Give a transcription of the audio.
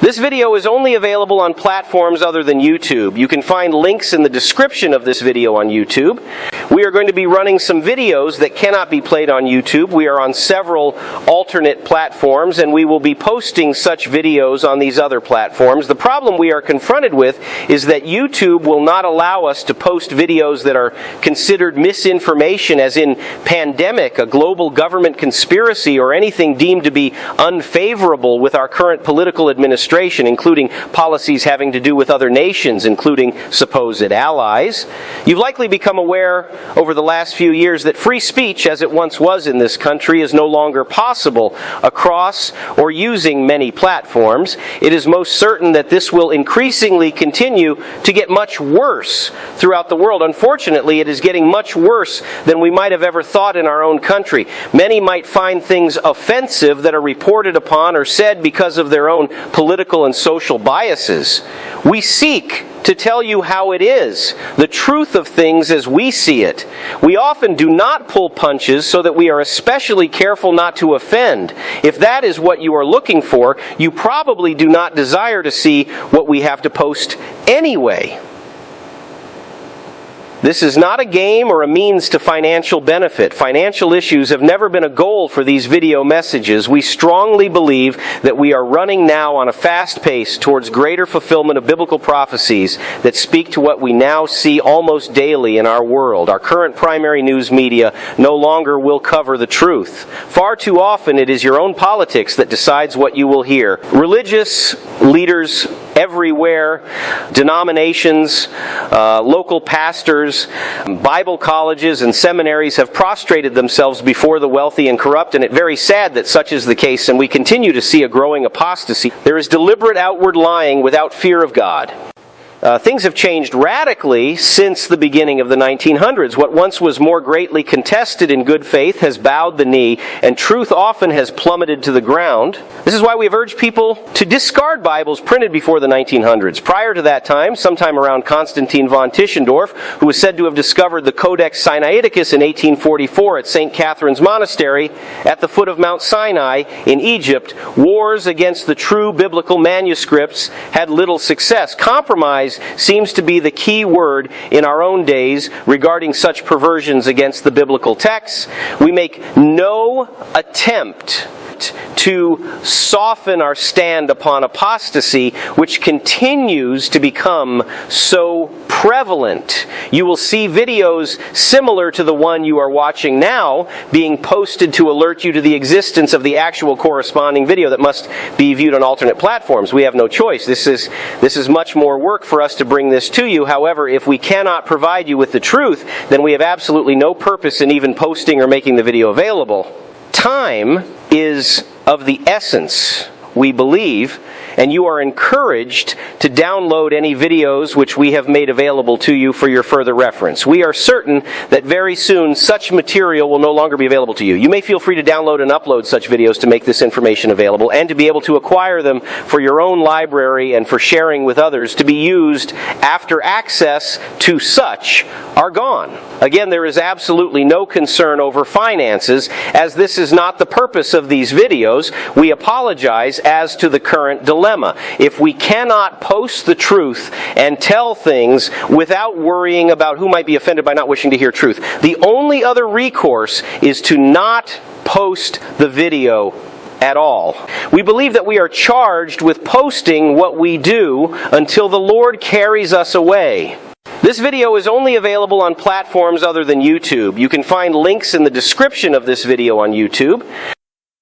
This video is only available on platforms other than YouTube. You can find links in the description of this video on YouTube. We are going to be running some videos that cannot be played on YouTube. We are on several alternate platforms, and we will be posting such videos on these other platforms. The problem we are confronted with is that YouTube will not allow us to post videos that are considered misinformation, as in pandemic, a global government conspiracy, or anything deemed to be unfavorable with our current political administration, including policies having to do with other nations, including supposed allies. You've likely become aware over the last few years that free speech, as it once was in this country, is no longer possible across or using many platforms. It is most certain that this will increasingly continue to get much worse throughout the world. Unfortunately, it is getting much worse than we might have ever thought in our own country. Many might find things offensive that are reported upon or said because of their own political and social biases. We seek to tell you how it is, the truth of things as we see it. We often do not pull punches so that we are especially careful not to offend. If that is what you are looking for, you probably do not desire to see what we have to post anyway. This is not a game or a means to financial benefit. Financial issues have never been a goal for these video messages. We strongly believe that we are running now on a fast pace towards greater fulfillment of biblical prophecies that speak to what we now see almost daily in our world. Our current primary news media no longer will cover the truth. Far too often it is your own politics that decides what you will hear. Religious leaders everywhere, denominations, local pastors, Bible colleges and seminaries have prostrated themselves before the wealthy and corrupt, and it's very sad that such is the case, and we continue to see a growing apostasy. There is deliberate outward lying without fear of God. Things have changed radically since the beginning of the 1900s. What once was more greatly contested in good faith has bowed the knee, and truth often has plummeted to the ground. This is why we have urged people to discard Bibles printed before the 1900s. Prior to that time, sometime around Constantine von Tischendorf, who was said to have discovered the Codex Sinaiticus in 1844 at St. Catherine's Monastery at the foot of Mount Sinai in Egypt, wars against the true biblical manuscripts had little success. Compromise seems to be the key word in our own days regarding such perversions against the biblical texts. We make no attempt to soften our stand upon apostasy, which continues to become so prevalent. You will see videos similar to the one you are watching now being posted to alert you to the existence of the actual corresponding video that must be viewed on alternate platforms. We have no choice. This is much more work for us to bring this to you. However, if we cannot provide you with the truth, then we have absolutely no purpose in even posting or making the video available. Time is of the essence, we believe, and you are encouraged to download any videos which we have made available to you for your further reference. We are certain that very soon such material will no longer be available to you. You may feel free to download and upload such videos to make this information available, and to be able to acquire them for your own library and for sharing with others to be used after access to such are gone. Again, there is absolutely no concern over finances, as this is not the purpose of these videos. We apologize as to the current dilemma. If we cannot post the truth and tell things without worrying about who might be offended by not wishing to hear truth, the only other recourse is to not post the video at all. We believe that we are charged with posting what we do until the Lord carries us away. This video is only available on platforms other than YouTube. You can find links in the description of this video on YouTube.